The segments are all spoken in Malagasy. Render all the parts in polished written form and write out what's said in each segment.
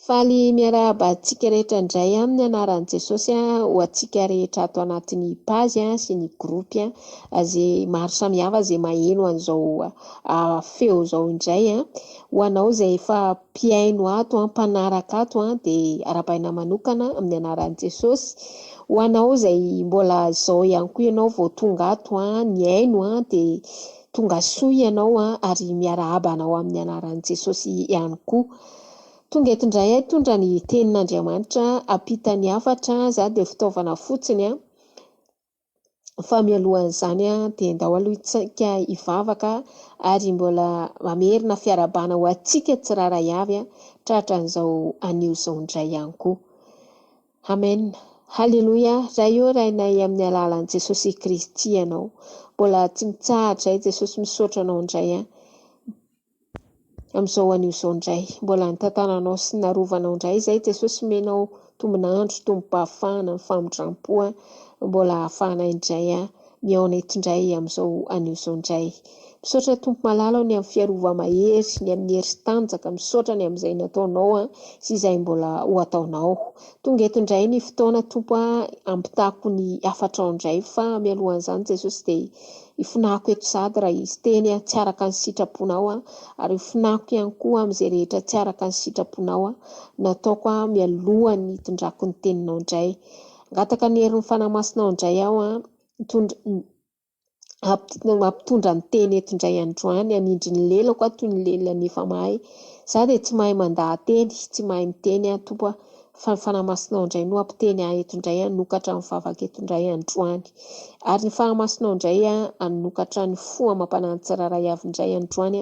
Faly miarahaba antsika rehetra indray amin'ny anaran'i Jesosy ho antsika rehetra ato anatin'ny pazy sy ny groupy izay maro samihafa izay maheno an'izao feo izao indray ho anao izay efa mpiaino ato mpanaraka ato dia arabaina manokana amin'ny anaran'i Jesosy. Ho anao izay mbola izao ihany koa ianao vao tonga ato ny aino dia tonga soa ianao ary miarahaba anao amin'ny anaran'i Jesosy ihany koa. Tonga eto indray tondra ny tenin'Andriamanitra ampitany hafatra za dia fitaovana fotsiny fa mialohan'izany dia ndao aloha isika hivavaka ary mbola mamerina fiarabana ho antsika tsiraray avy tratra an'izao anio izao indray ihany koa. Amen. Halleluja. Raha io rainay amin'ny alalan'i Jesosy Kristy ianao mbola tsy mitsahatra Jesosy misaotra anao indray amin'izao anio izao indray mbola nitantananao sy narovanao indray izay Jesosy menao tombonandro tombom-pahafahana ny famondram-po mbola ahafahana indray miaona eto indray amin'izao anio izao indray. Misaotra tompo malala ny amin'ny fiarova-mahery ny amin'ny hery sy tanjaka misaotra ny amin'izay nataonao sy izay mbola ho ataonao. Tonga eto indray ny fotoana tompo ampitako ny hafatrao indray fa mialohan'izany Jesosy dia ifinako eto sady raha izy teny tsy araka ny sitraponao ary ifinako ihany koa amin'izay rehetra tsy araka ny sitraponao nataoko mialohan'ny hitondrako ny teninao indray. Ngataka ny herin'ny fanamasinao indray aho mampitondra ny teny eto indray androany anindry ny lelako toy ny lelany efa mahay za dia tsy mahay mandahan-teny tsy mahay miteny tompo fa ny fanamasinao indray no ampiteny eto indray nokatra ny vavaka eto indray androany ary ny fanamasinao indray anokatra ny fo amam-panantsiraray avy indray androany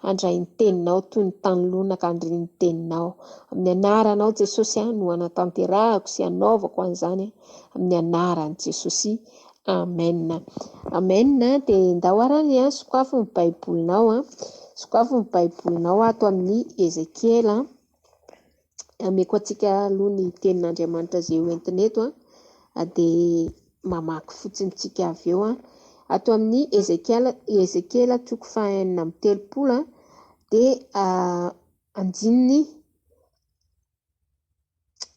andray ny teninao toy ny tanolona ka andry ny teninao amin'ny anaranao Jesosy no anatanterahako sy anaovako an'izany amin'ny anaran'i Jesosy. Amen. Amen. Dia ndao arany sokafo ny baibolinao sokafo ny baibolinao ato amin'ny Ezekiela ameko antsika aloha ny tenin'Andriamanitra izay hoentiny eto dia mamaky fotsiny tsika avy eo ato amin'ny Ezekiela toko fahaenina amby telopolo dia andininy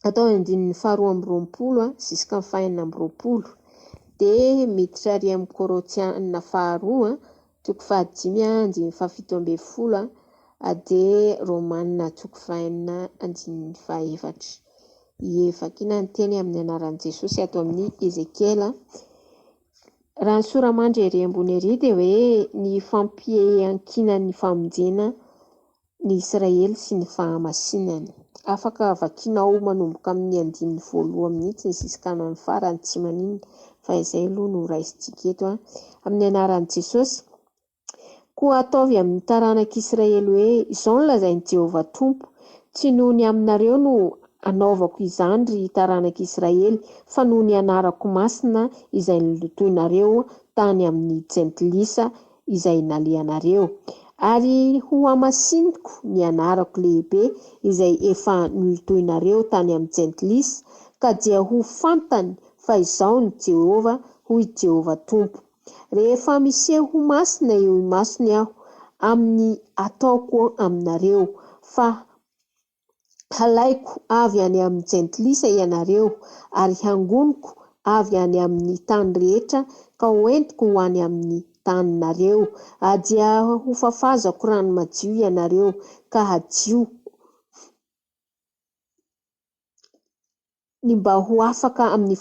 atao andininy faharoa amby roapolo ziska ny fahaenina amby roapolo dia miditra ary amin'ny Kôrôntiana faharoa toko fahadimy andininy fahafito ambin'ny folo dia Romanina toko fahaenina andininy fahaefatra. Evakina ny teny amin'ny anaran'i Jesosy ato amin'ny Ezekiela. Raha ny soramandry ery ambony ery dia hoe ny fampiankinan'ny famonjena ny Israely sy ny fahamasinany. Afaka vakinao manomboka amin'ny andininy voalohany mihitsy ziska ny farany tsy maninona fa izay aloha no raisintsika eto amin'ny anaran'i Jesosy. Koa ataovy amin'ny taranak'Israely hoe izao no lazain'i Jehovah Tompo tsy noho ny aminareo no anaovako izany ry taranak'Israely fa noho ny anarako masina izay nilotoinareo tany amin'ny jentilisa izay nalianareo ary ho amasiniko ny anarako lehibe izay efa nilotoinareo tany amin'ny jentilisa ka dia ho fantany fa izao ny Jehovah hoy Jehovah Tompo. Rehefa miseho masina eo imasony aho amin'ny ataoko aminareo fa halaiko avy any amin'ny jentilisa ianareo ary hangoniko avy any amin'ny tany rehetra ka hoentiko ho any amin'ny taninareo dia ho fafazako rano madio ianareo ka hadio ny mba ho afaka amin'ny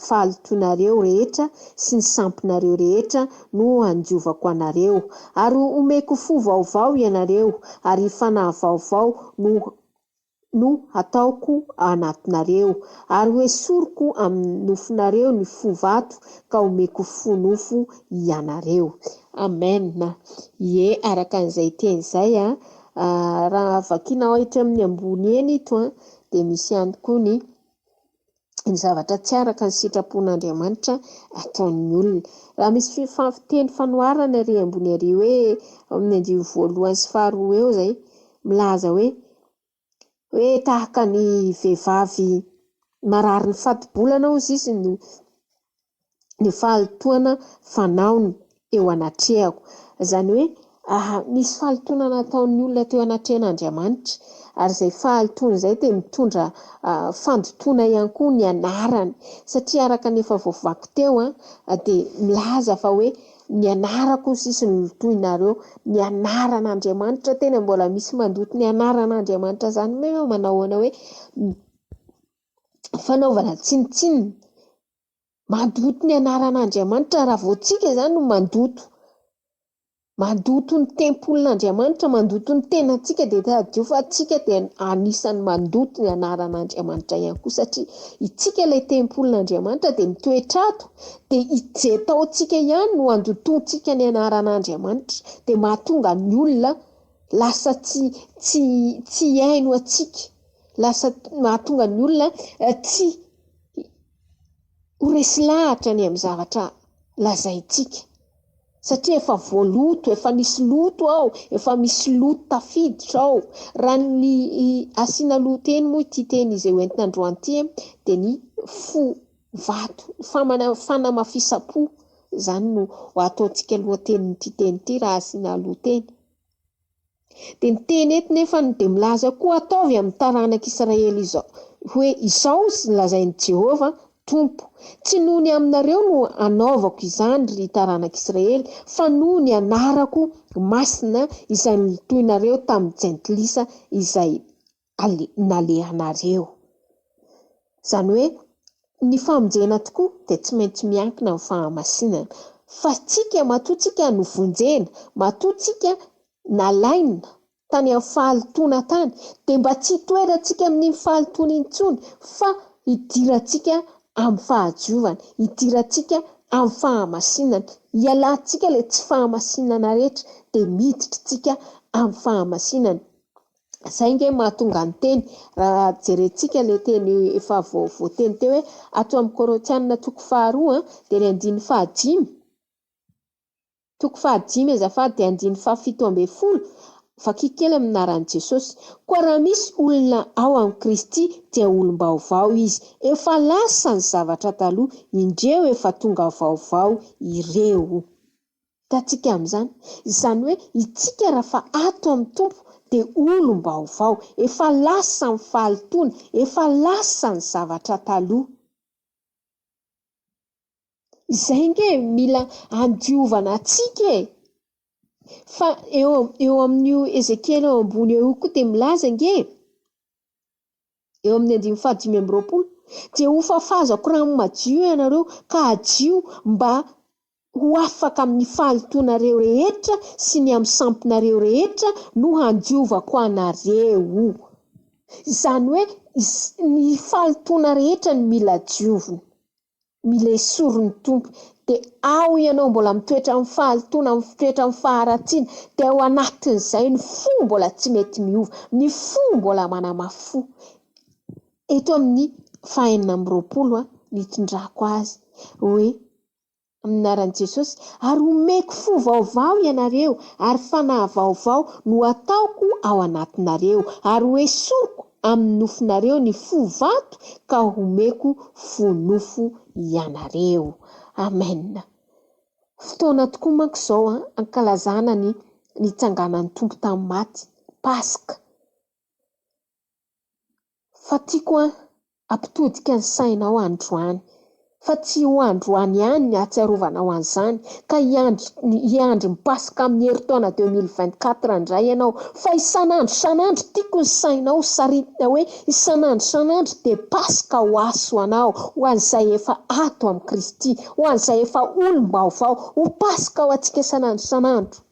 fahalotonareo rehetra sy ny sampinareo rehetra no handiovako anareo ary omeko fo vaovao ianareo ary fanahy vaovao no ataoko anatinareo ary hoesoriko amin'ny nofonareo ny fo vato ka omeko fo nofo ianareo. Amen. Ie, araka an'izay teny izay raha vakinao hitra amin'ny ambony eny ito dia misy ihany koa ny zavatra tsy araka ny sitrapon'Andriamanitra ataon'ny olona. Raha misy teny fanoharana ery ambony ery hoe amin'ny andininy voalohany sy faharoa eo izay milaza hoe tahaka ny vehivavy marary ny fati-bolana hozy izy ny fahalotoana fanaony eo anatrehako. Izany hoe Misy fahaltona nataon'ny olona teo anatrehan'Andriamanitra ary zay fahaltona zay dia mitondra fandotona ihany koa ny anarany satria araka ny efa voavaky teo dia milaza fa hoe ny anarako sisy ny lotoinareo ny anaran'Andriamanitra tena mbola misy mandoto ny anaran'Andriamanitra zany manao ana hoe fanaovana tsinitsininy mandoto ny anaran'Andriamanitra raha voantsika zany no mandoto ny tempolin'Andriamanitra mandoto ny tenantsika dia tadio fa atsika dia anisan'ny mandoto ny anaran'Andriamanitra ihany koa satria itsika ilay tempolin'Andriamanitra dia mitoetra ato dia izay taontsika ihany no andotontsika ny anaran'Andriamanitra dia mahatonga ny olona lasa tsy haino atsika lasa mahatonga ny olona tsy ho resy lahatra ny amin'ny zavatra lazaintsika satria efa voaloto efa misy loto ao efa misy loto tafiditra ao raha ny asiana loto eny moa ity teny izay hoentina androany ity dia ny vato fanamafisam-po zany no ataontsika lohatenin'ity teny ity raha asiana loto eny dia ny teny eto nefa dia milaza koa ataovy amin'ny taranak'Israely izao hoe izao sy lazain'i Jehova Tompo tsy noho ny aminareo no anaovako izany ry taranak'Israely fa noho ny anarako masina izay nitoinareo tamin'ny jentilisa izay nalehanareo. Zany hoe ny famonjena tokoa dia tsy maintsy miankina amin'ny fahamasinana fa tsika matotsika no vonjena matotsika nalaina tany amin'ny fahaltona tany dia mba tsy toerantsika amin'ny fahaltona intsony fa hidirantsika amin'ny fahadiovana hidirantsika amin'ny fahamasinana hialantsika ilay tsy fahamasinana rehetra dia miditrantsika amin'ny fahamasinana zay nge mahatonga ny teny raha jerentsika ilay teny efa voateny teo hoe ato amin'ny Korinthianina toko 2 dia ny 5:5 toko 5:5 azafady dia 5:17 fakikely aminaran'i Jesosy koa raha misy olona ao amin'ny Kristy dia olom-baovao izy efa lasa ny zavatra taloha indreo efa tonga vaovao ireo tatsika amin'izany izany hoe itsika raha fa ato amin'ny Tompo dia olom-baovao efa lasa ny fahaltona efa lasa ny zavatra taloha izay nge mila andiovana atsika fa eo amin'io Ezekiel eo ambony eo koa dia milaza nge eo amin'ny 5:20 dia ho fafazako rano madio ianareo ka adio mba ho afaka amin'ny fahaltonareo rehetra sy ny amin'ny sampinareo rehetra no handiovako anareo izany hoe ny fahaltona rehetra ny mila diovina mila esoriny Tompo dia ao ianao mbola mitoetra amin'ny fahaltona mitoetra amin'ny faharatsiana dia ao anatin'izay ny fo mbola tsy mety miova ny fo mbola manamafo eto amin'ny 4:20 nitondrako azy hoe aminaran'i Jesosy ary omeko fo vaovao ianareo ary fanahy vaovao no ataoko ao anatinareo ary ho esoriko amin'ny nofinareo ny fo vato ka omeko fo nofo ianareo. Amen. Fotoana tokoa manko izao ankalazana ny nitsanganan'ny Tompo tamin'ny maty Paska fa tiako ampitodika ny sainao androany fa tsy ho androany ihany ny atsiarovana ho an'izany ka hiandry ny Paska amin'ny heritaona 2024 indray ianao fa isanandro tiako ny sainao saritina hoe isanandro dia Paska ho aso anao ho an'izay efa ato amin'ny Kristy ho an'izay efa olom-baovao ho Paska ho antsika isanandro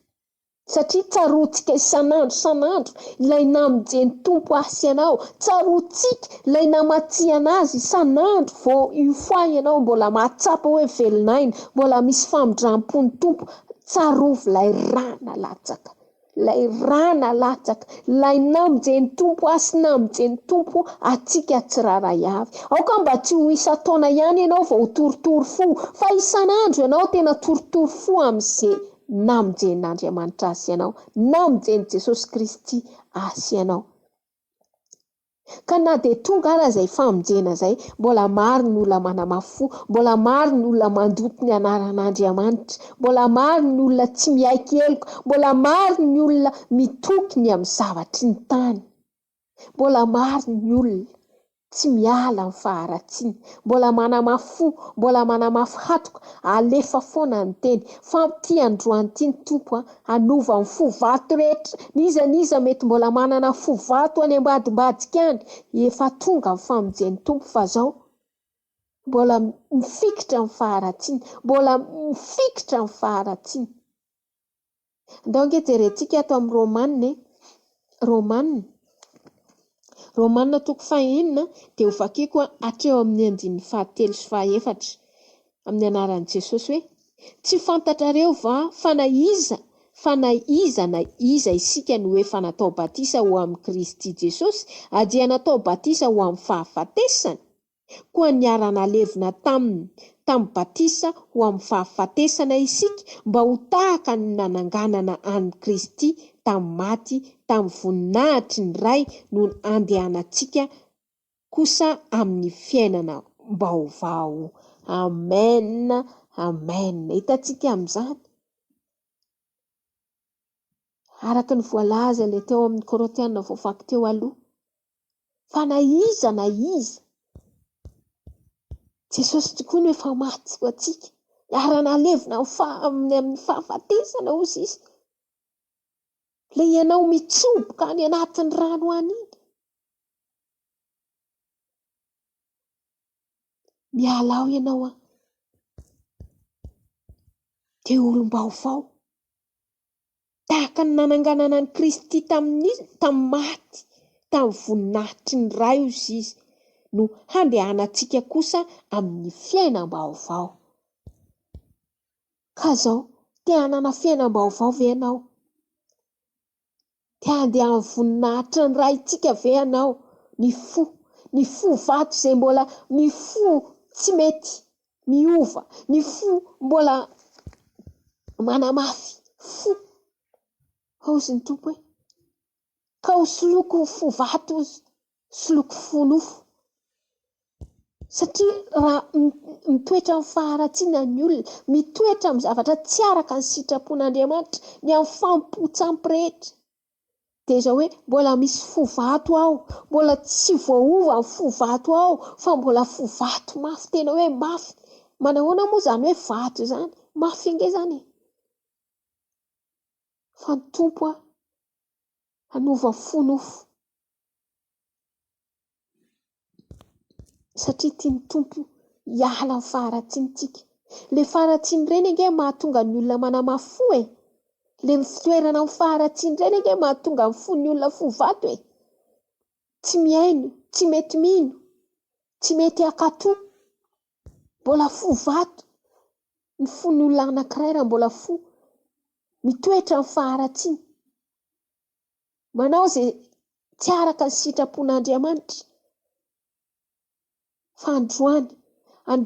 satria tsaroantsika isanandro ilay namonjeny Tompo asy ianao tsaroantsika ilay namatsiana azy isanandro vao io fois ianao mbola mahatsapa hoe velonaina mbola misy famindram-pony Tompo tsarovy ilay rana latsaka ilay namonjeny Tompo asy namonjeny Tompo atsika tsiraray avy aoka mba tsy ho isa-taona ihany ianao vao torotoro fo fa isanandro ianao tena torotoro fo amin'izay namonjen'Andriamanitra asy ianao namonjen'i Jesosy Kristy asy ianao Ka na dia tonga ara izay famonjena izay, mbola maro ny olona manamafo, mbola maro ny olona mandoto ny anaran'Andriamanitra, mbola maro ny olona tsy miaiky heloka, mbola maro ny olona mitokony amin'ny zavatry ny tany, mbola maro ny olona tsy miala amin'ny faharatsiana, mbola manamafo, mbola manamafy hatoka. Alefa foana ny teny fa ty androany ty ny tompo hanova ny fo vato rehetra. Niza mety mbola manana fo vato any ambadimbadika any, efa tonga ny famonjen'ny tompo fa zao mbola mifikitra amin'ny faharatsiana, mbola mifikitra amin'ny faharatsiana. Ndao nge jerentsika ato amin'ny Romanina toko 5 dia ho vakiako hatreo amin'ny 7:7 amin'ny anaran'i Jesosy hoe: tsy fantatrareo va fa na iza isika no efa natao batisa ho amin'ny Kristy Jesosy, dia natao batisa ho amin'ny fahafatesana, koa niara-nalevina tamin'ny batisa ho amin'ny fahafatesana isika, mba ho tahaka ny nananganana an'i Kristy tamin'ny maty, tamin'ny voninahitry ny ray no andehanantsika kosa amin'ny fiainana baovao. Amen, amen. Hitantsika amin'izany araka ny voalaza ilay teo amin'ny Korinthiana voafaky teo aloha, fa na iza Jesosy tokoa no efa maty ho antsika, niara-nalevina amin'ny fahafatesana ozy izy. Ilay ianao mitsoboka any anatin'ny rano any iny, mialao ianao dia olom-baovao, tahaka ny nananganana ny Kristy tamin'ny maty, tamin'ny voninahitry ny ray ozy izy, no handehanantsika kosa amin'ny fiainam-baovao. Ka zao te hanana fiainam-baovao ve ianao? Te handeha amin'ny voninahitry ny ray tsika ve ianao? Ny fo vato izay mbola, ny fo tsy mety miova, ny fo mbola manamafy fo. Ozy ny tompo hoe: ka ho soloko fo vato ozy, soloko fo nofo. Satria raha mitoetra amin'ny faharatsiana ny olona, mitoetra amin'ny zavatra tsy araka ny sitrapon'Andriamanitra, ny amin'ny fampo-tsampy rehetra, dia izao hoe mbola misy fo vato ao, mbola tsy voaova ny fo vato ao, fa mbola fo vato mafy, tena hoe mafy. Manahoana moa izany hoe vato izany? Mafy ange izany. Fa ny tompo hanova fo nofo. Satria tia ny tompo hiala amin'ny faharatsintsika. Le faharatsiny ireny ange mahatonga ny olona manamafy fo e. Le fitoerana amin'ny faharatsiny ireny ange mahatonga ny fon'ny olona fo vato e. Tsy miaino, tsy mety mino, tsy mety akato, mbola fo vato. Ny fon'ny olona anankiray raha mbola fo, mitoetra amin'ny faharatsiny, manao izay tsy araka ny sitrapon'Andriamanitra. Fa androany ny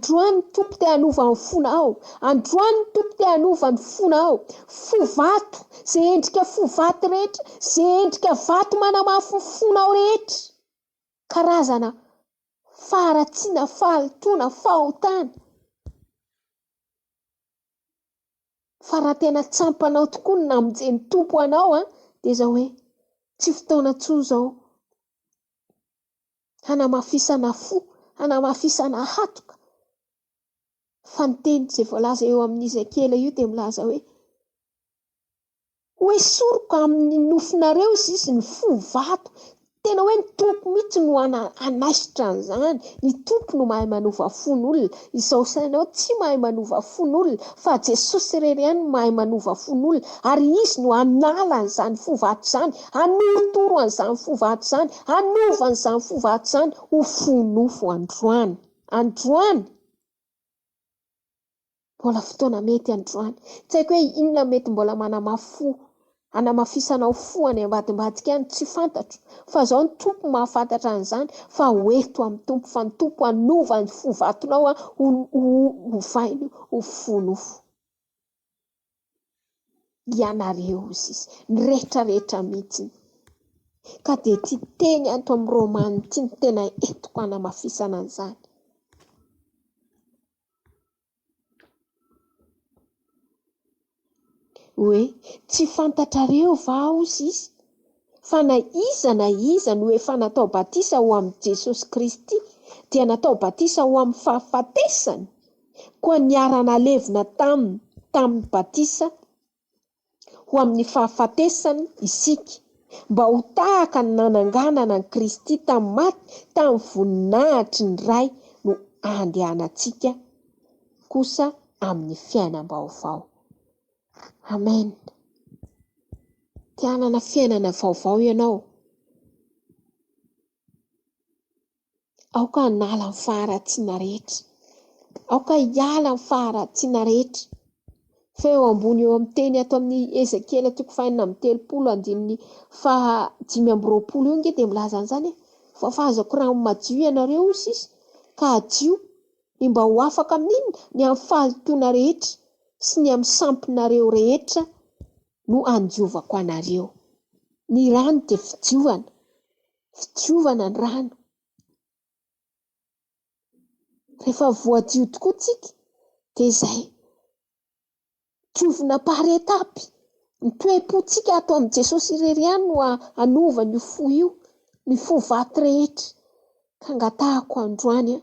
tompo te hanova ny fonao, androany ny tompo te hanova ny fonao. Fo vato, izay endrika fo vato rehetra, izay endrika vato manamafy ny fonao rehetra, karazana faharatsiana, fahalitoana, fahotana. Fa raha tena tsampanao tokoa ny namonjen'ny tompo anao dia izao hoe tsy fotoana intsony izao hanamafisana fo, hanamafisana hatoka. Fa ny teny izay voalaza eo amin'ny Ezekiela io dia milaza hoe: hoesoriko amin'ny nofinareo izy ny fo vato. Tena hoe ny tompo mihitsy no anaisitra an'izany. Ny tompo no mahay manova fon'olona. Izao sainao tsy mahay manova fon'olona, fa Jesosy irery ihany no mahay manova fon'olona, ary izy no hanala an'izany fo vato izany, hanorotoro an'izany fo vato izany, hanova an'izany fo vato izany ho fonofo androany. Androany mbola fotoana mety androany. Tsy haiko hoe inona mety mbola manamafy fo, hanamafisanao fo any ambadimbadika any, tsy fantatro. Fa izao ny tompo mahafantatra an'izany, fa hoeto amin'ny tompo, fa ny tompo hanova ny fo vatonao ho vainy ho fonofo. Ianareo izy, ny rehetrarehetra mihitsy. Ka dia ty teny ato amin'ny Romana ty ny tena entiko hanamafisana an'izany. Hoe tsy fantatrareo va ozy izy fa na iza no efa natao batisa ho amin'ny Jesosy Kristy dia natao batisa ho amin'ny fahafatesany, koa niarana levina tamin'ny batisa ho amin'ny fahafatesany isika, mba ho tahaka ny nananganana ny Kristy tamin'ny maty, tamin'ny voninahitry ny ray no andehanantsika kosa amin'ny fiainam-baovao. Amen. Te hanana fiainana vaovao ianao? Aoka hanala ny faharatsiana rehetra. Aoka hiala ny faharatsiana rehetra. Fa eo ambony eo amin'ny teny ato amin'ny Ezekiela 5:5-20 io nge dia milaza an'izany fa fahazako rano madio ianareo izy ka adio ny mba ho afaka amin'inona ny amin'ny fahatoana rehetra sy ny amin'ny sampinareo rehetra no andiovako anareo. Ny rano dia fidiovana ny rano. Rehefa voadio tokoa tsika dia izay diovina par etapy. Ny toe-potsika ato amin'ny Jesosy irery ihany no anovany io fo io, ny fo vato rehetra. Ka angatahako androany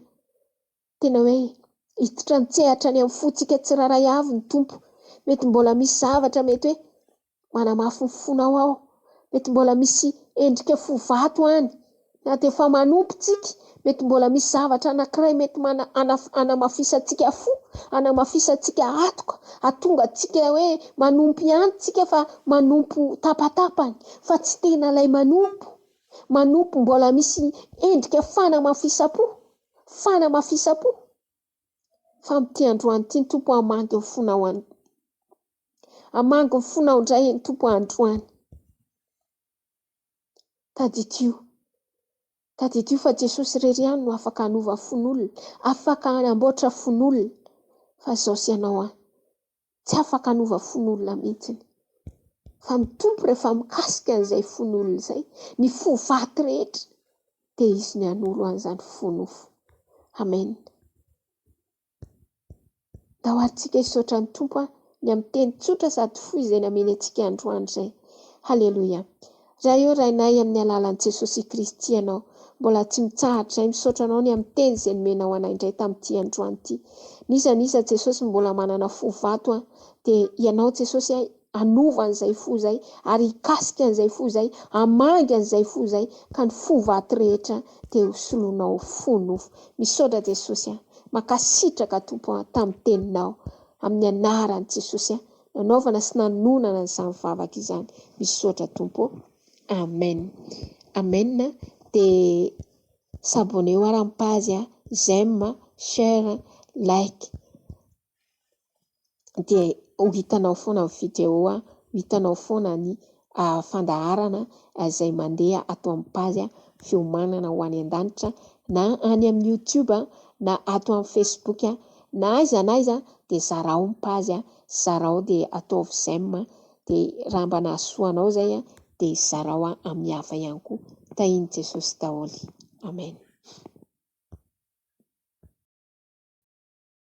tena hoe hiditra nitsehatra ny amin'ny fotsika tsiraray avy ny tompo. Mety mbola misy zavatra mety hoe manamafy ny fonao ao, mety mbola misy endrika fo vato any, na dia efa manompo tsika, mety mbola misy zavatra anankiray mety anamafisantsika fo, anamafisantsika atoka, atonga tsika hoe manompo ihany tsika fa manompo tapatapany, fa tsy tena ilay manompo mbola misy endrika fanamafisam-po. Fa amin'ity androany ity ny tompo hamangy ny fonao hamangy ny fonao indray ny tompo androany. Tadidio fa Jesosy irery ihany no afaka hanova fon'olona, afaka hanamboatra fon'olona, fa izao sy ianao tsy afaka hanova fon'olona mihitsy. Fa ny tompo rehefa mikasika an'izay fon'olona izay, ny fo vaty rehetra, dia izy ny hanolo an'izany fonofo. Amen. Da ho antsika hisaotra ny tompo ny amin'ny teny tsotra sady fo izay nameny antsika androany izay. Halleluja. Raha io rainay amin'ny alalan'i Jesosy Kristy ianao, mbola tsy mitsahatra izay misaotra anao ny amin'ny teny izay nomenao anay indray tamin'ity androany ity. Nisa Jesosy mbola manana fo vato dia ianao Jesosy anova an'izay fo izay, ary hikasika an'izay fo izay, hamangy an'izay fo izay, ka ny fo vato rehetra dia hosoloanao fonofo. Misaotra Jesosy makasitraka tompo tamin'ny teninao amin'ny anaran'i Jesosy nanaovana sy nanonana n'izany vavaka izany. Misaotra tompo. Amen. Amen. Dia s'abonner ao amin'ny page j'aime, share, like. Dia ho hitanao foana ny vidéo ho hitanao foana ny fandaharana izay mandeha ato amin'ny page fiomanana ho any An-danitra, na any amin'ny YouTube, na ato amin'ny Facebook, na aiza dia zarao ny page, zarao dia ataovy j'aime, dia raha mba nahasoanao izay dia zarao amin'ny hafa ihany koa. Tahiny Jesosy daholo. Amen.